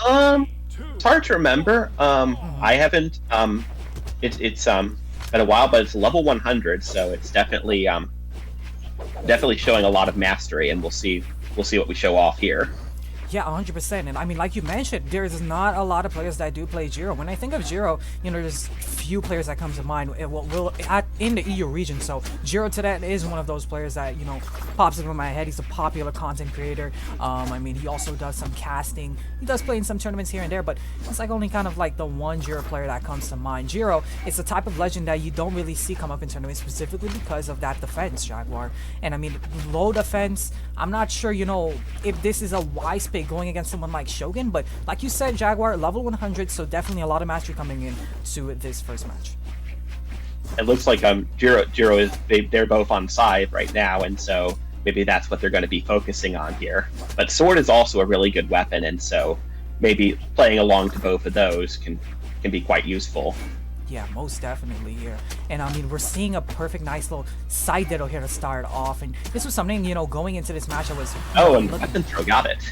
It's hard to remember. Mhm. I haven't. It's been a while, but it's level 100, so it's definitely showing a lot of mastery, and we'll see what we show off here. Yeah, 100%. And I mean, like you mentioned, there's not a lot of players that do play Jiro. When I think of Jiro, there's few players that come to mind. In the EU region. So Jiro Today is one of those players that pops up in my head. He's a popular content creator. I mean, he also does some casting. He does play in some tournaments here and there, but it's like only kind of like the one Jiro player that comes to mind. Jiro is the type of legend that you don't really see come up in tournaments specifically because of that defense, Jaguar. And I mean, low defense. I'm not sure, if this is a wise pick going against someone like Shogun, but like you said, Jaguar, level 100, so definitely a lot of mastery coming in to this first match. It looks like Jiro is they're both on side right now, and so maybe that's what they're going to be focusing on here. But sword is also a really good weapon, and so maybe playing along to both of those can be quite useful. Yeah, most definitely here. And I mean, we're seeing a perfect, nice little side diddle here to start off. And this was something, going into this match, I was Oh, and looking. weapon throw got it.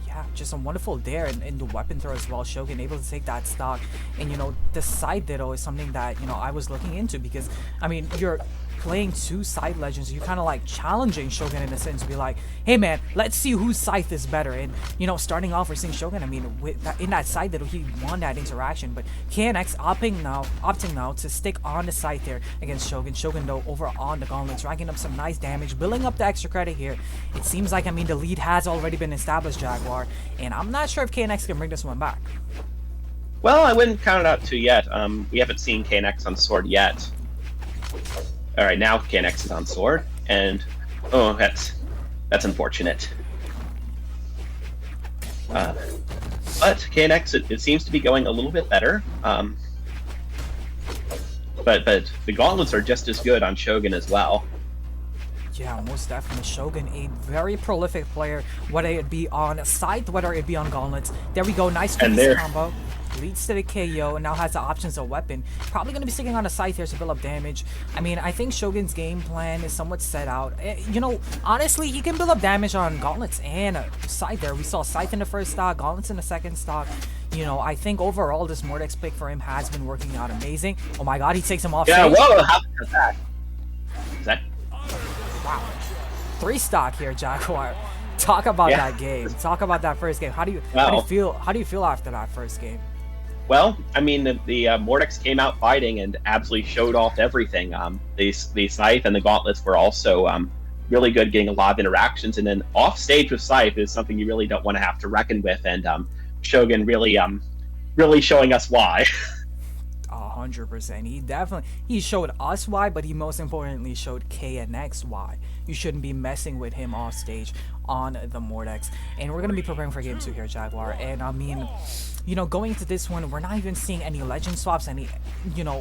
Yeah, just a wonderful dare in the weapon throw as well. Shogun able to take that stock. And, the side diddle is something that, I was looking into because, I mean, you're playing two side legends. You're kind of like challenging Shogun in a sense to be like, hey man, let's see whose scythe is better. And, starting off, we're seeing Shogun, I mean, in that side diddle, he won that interaction. But KNX opting now to stick on the side there against Shogun. Shogun, though, over on the gauntlets, racking up some nice damage, building up the extra credit here. It seems like, I mean, the lead has already been established, Jaguar. And I'm not sure if KNX can bring this one back. Well, I wouldn't count it out too yet. We haven't seen KNX on sword yet. All right, now KNX is on sword, and oh, that's unfortunate. But KNX, it seems to be going a little bit better. But the gauntlets are just as good on Shogun as well. Yeah, most definitely. Shogun, a very prolific player, whether it be on scythe, whether it be on gauntlets. There we go, nice And squeeze there, combo. Leads to the KO and now has the options of weapon. Probably going to be sticking on a scythe here to build up damage. I mean, I think Shogun's game plan is somewhat set out. Honestly, he can build up damage on gauntlets and scythe there. We saw scythe in the first stock, gauntlets in the second stock. I think overall this Mordex pick for him has been working out amazing. Oh my god, he takes him off yeah, stage. whoa, how about that? Is that? Wow. 3 stock here, Jaguar. Talk about that game. Talk about that first game. How do you feel? How do you feel after that first game? Well, I mean, the Mordex came out fighting and absolutely showed off everything. The Scythe and the Gauntlets were also really good, getting a lot of interactions. And then off stage with Scythe is something you really don't want to have to reckon with. And Shogun really showing us why. 100%. He showed us why, but he most importantly showed KNX why. You shouldn't be messing with him off stage on the Mordex. And we're gonna be preparing for game 2 here, Jaguar. And I mean, going into this one, we're not even seeing any legend swaps, any,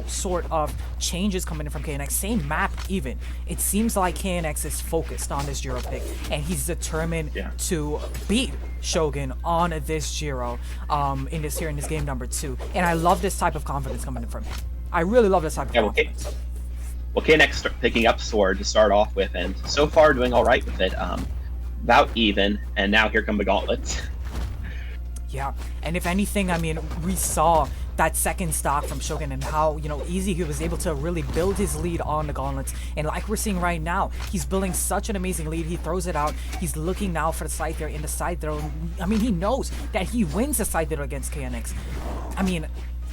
sort of changes coming in from KNX. Same map, even. It seems like KNX is focused on this Jiro pick, and he's determined to beat Shogun on this Jiro in this game number 2. And I love this type of confidence coming in from him. I really love this type of confidence. Well, KNX picking up sword to start off with, and so far doing all right with it. About even, and now here come the gauntlets. Yeah, and if anything, I mean, we saw that second stock from Shogun and how, easy he was able to really build his lead on the gauntlets. And like we're seeing right now, he's building such an amazing lead. He throws it out. He's looking now for the side there in the side throw. I mean, he knows that he wins the side throw against KNX. I mean,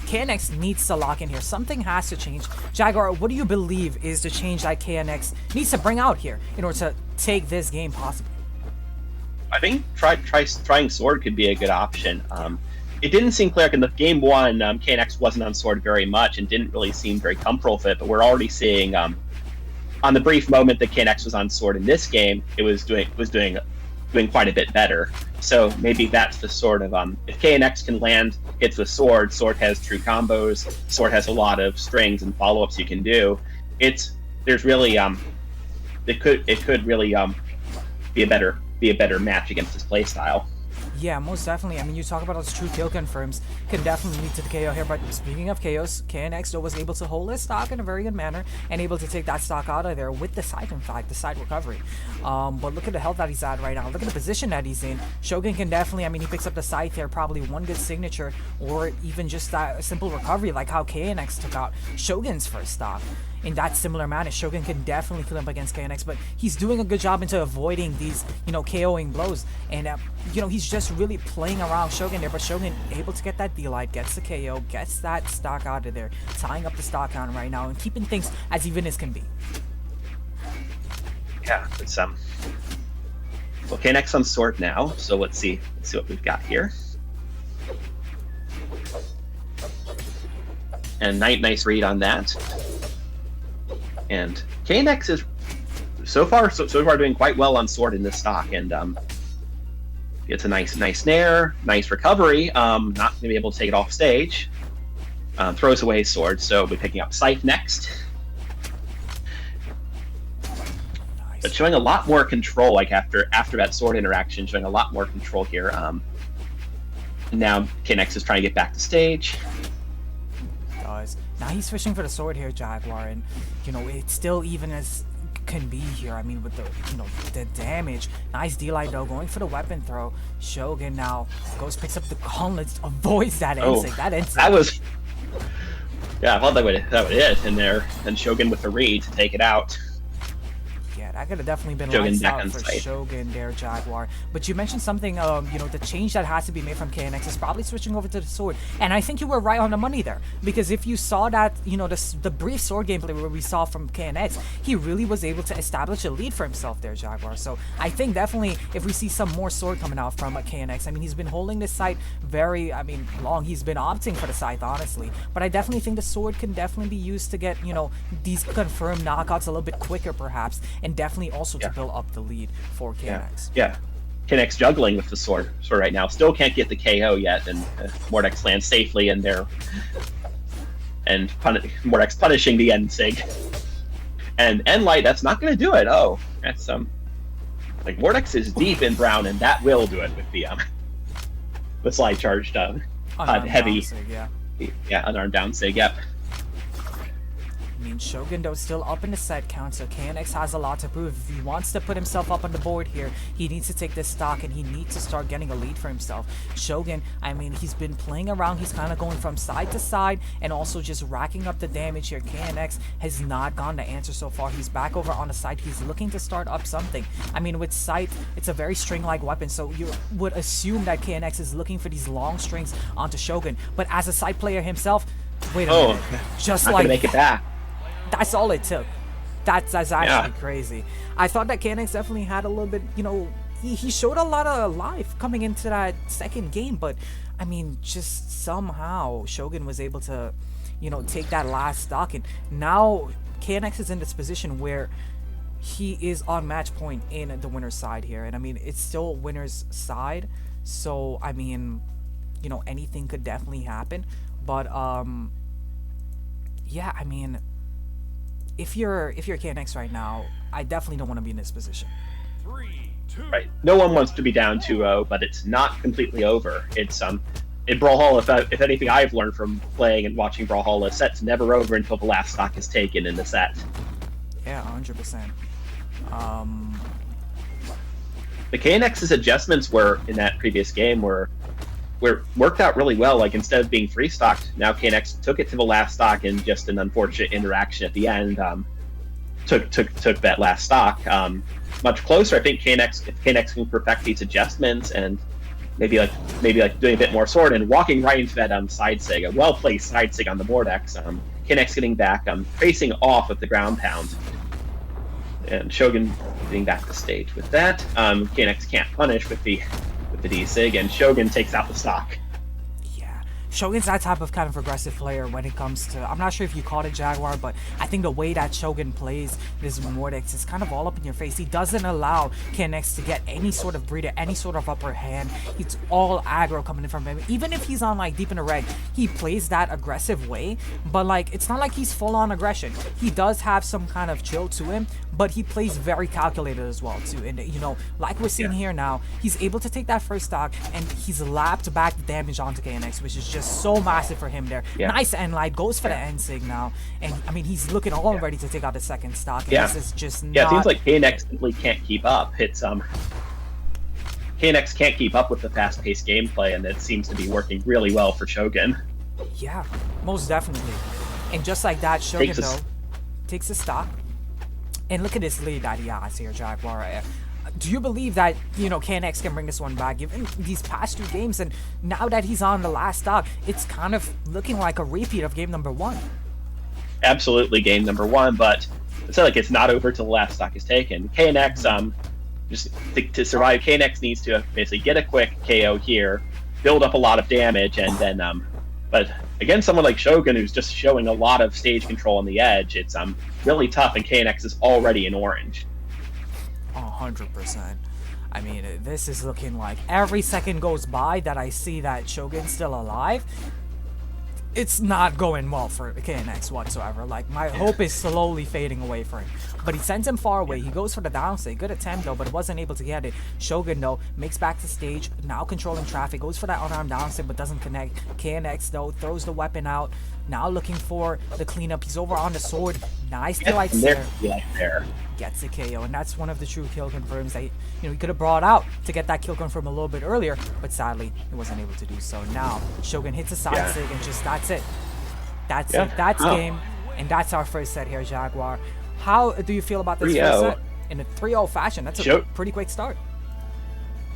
KNX needs to lock in here. Something has to change. Jaguar, what do you believe is the change that KNX needs to bring out here in order to take this game possibly? I think trying sword could be a good option. It didn't seem clear in the game 1. KNX wasn't on sword very much and didn't really seem very comfortable with it. But we're already seeing on the brief moment that KNX was on sword in this game, it was doing quite a bit better. So maybe that's the sort of if KNX can land hits with sword, sword has true combos, sword has a lot of strings and follow-ups you can do. There's really it could really be a better match against his playstyle. Yeah, most definitely. I mean, you talk about those true kill confirms can definitely lead to the KO here. But speaking of KOs, KNX though was able to hold his stock in a very good manner and able to take that stock out of there with the side, in fact, the side recovery. But look at the health that he's at right now. Look at the position that he's in. Shogun can definitely, I mean, he picks up the side there, probably one good signature or even just that simple recovery like how KNX took out Shogun's first stock. In that similar manner, Shogun can definitely kill him against KNX, but he's doing a good job into avoiding these, KOing blows. And, he's just really playing around Shogun there, but Shogun able to get that D-Light, gets the KO, gets that stock out of there, tying up the stock count right now and keeping things as even as can be. Yeah, it's well, KNX on sword now, so let's see what we've got here. And nice read on that. And KNX is so far doing quite well on sword in this stock, and it's a nice snare, nice recovery. Not gonna be able to take it off stage. Throws away his sword, so we'll be picking up Scythe next. Nice. But showing a lot more control, like after that sword interaction, showing a lot more control here. Now KNX is trying to get back to stage. Now he's fishing for the sword here, Jaguar, and it's still even as can be here. I mean, with the the damage. Nice D-Light though, going for the weapon throw. Shogun now picks up the gauntlets, avoids that insect. That was, yeah, I thought that would hit in there, and Shogun with the read to take it out. Yeah, that could have definitely been Shogun lights back out on for site. Shogun there, Jaguar. But you mentioned something, the change that has to be made from KNX is probably switching over to the sword. And I think you were right on the money there. Because if you saw that, the brief sword gameplay where we saw from KNX, he really was able to establish a lead for himself there, Jaguar. So I think definitely if we see some more sword coming out from KNX, I mean, he's been holding this site very, long. He's been opting for the scythe, honestly. But I definitely think the sword can definitely be used to get, these confirmed knockouts a little bit quicker, perhaps. And definitely also to build up the lead for KNX. Yeah. KNX juggling with the sword right now. Still can't get the KO yet, and Mordex lands safely in there. And Mordex punishing the N-Sig. And N-Light, that's not going to do it. Oh, that's like Mordex is deep in brown, and that will do it with the slide charged heavy. Unarmed down sig, yep. I mean, Shogun though still up in the set count, so KNX has a lot to prove. If he wants to put himself up on the board here, he needs to take this stock and he needs to start getting a lead for himself. Shogun, I mean, he's been playing around. He's kind of going from side to side and also just racking up the damage here. KNX has not gotten the answer so far. He's back over on the side. He's looking to start up something. I mean, with Scythe, it's a very string-like weapon, so you would assume that KNX is looking for these long strings onto Shogun. But as a side player himself, wait a minute. Just not like gonna make it back. That's all it took. That's actually crazy. I thought that KNX definitely had a little bit, he showed a lot of life coming into that second game, but I mean, just somehow Shogun was able to, take that last stock, and now KNX is in this position where he is on match point in the winner's side here, and I mean, it's still winner's side, so I mean, anything could definitely happen, but yeah, I mean, if you're KNX right now, I definitely don't want to be in this position. 3, 2. Right. No one wants to be down 2-0, but it's not completely over. It's in Brawlhalla, if anything I've learned from playing and watching Brawlhalla, set's never over until the last stock is taken in the set. Yeah, 100%. The KNX's adjustments were in that previous game were worked out really well. Like, instead of being 3-stocked, now KNX took it to the last stock, and just an unfortunate interaction at the end took that last stock much closer. I think if KNX can perfect these adjustments and maybe doing a bit more sword and walking right into that side sig, a well placed side sig on the Mordex, KNX getting back, facing off with the ground pound, and Shogun getting back to stage with that. KNX can't punish with the D-Sig, and Shogun takes out the stock. Yeah, Shogun's that type of kind of aggressive player when it comes to, I'm not sure if you called it Jaguar, but I think the way that Shogun plays this Mordex is kind of all up in your face. He doesn't allow KNX to get any sort of breather, any sort of upper hand. It's all aggro coming in from him. Even if he's on like deep in the red, he plays that aggressive way, but like it's not like he's full on aggression. He does have some kind of chill to him, but he plays very calculated as well too. And you know, like we're seeing here now, he's able to take that first stock and he's lapped back the damage onto KNX, which is just so massive for him there. Nice end light, goes for the end sig now, and I mean he's looking all ready to take out the second stock. And this is just not... it seems like KNX simply can't keep up. It's KNX can't keep up with the fast-paced gameplay, and it seems to be working really well for Shogun. Yeah, most definitely. And just like that, Shogun takes a stock. And look at this lead that he has here, Jaguar. Do you believe that, you know, KNX can bring this one back, given these past 2 games, and now that he's on the last stock, it's kind of looking like a repeat of game number 1? Absolutely game number 1, but it's not like it's not over till the last stock is taken. KNX, just to survive, KNX needs to basically get a quick KO here, build up a lot of damage, and then, but against someone like Shogun, who's just showing a lot of stage control on the edge, it's really tough, and KNX is already in orange. 100%. I mean, this is looking like every second goes by that I see that Shogun's still alive, it's not going well for KNX whatsoever. Like, my hope is slowly fading away for him. But he sends him far away. He goes for the downstage. Good attempt, though, but wasn't able to get it. Shogun, though, makes back to stage. Now controlling traffic. Goes for that unarmed downstage, but doesn't connect. KNX, though, throws the weapon out. Now looking for the cleanup. He's over on the sword. Nice delight there. Gets the KO, and that's one of the true kill confirms that, you know, he could have brought out to get that kill confirm a little bit earlier, but sadly he wasn't able to do so. Now Shogun hits a side sig, and just that's it. That's it. That's game, and that's our first set here, Jaguar. How do you feel about this first set? In a 3-0 fashion, that's a pretty quick start.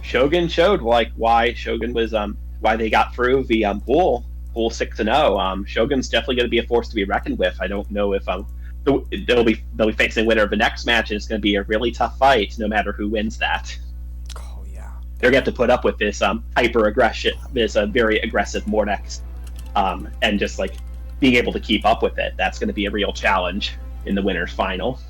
Shogun showed like why Shogun was why they got through the pool 6-0. Shogun's definitely going to be a force to be reckoned with. I don't know if they'll be facing the winner of the next match, and it's going to be a really tough fight, no matter who wins that. Oh yeah, they're going to have to put up with this hyper aggression, this very aggressive Mordex, and just like being able to keep up with it. That's going to be a real challenge in the winner's final.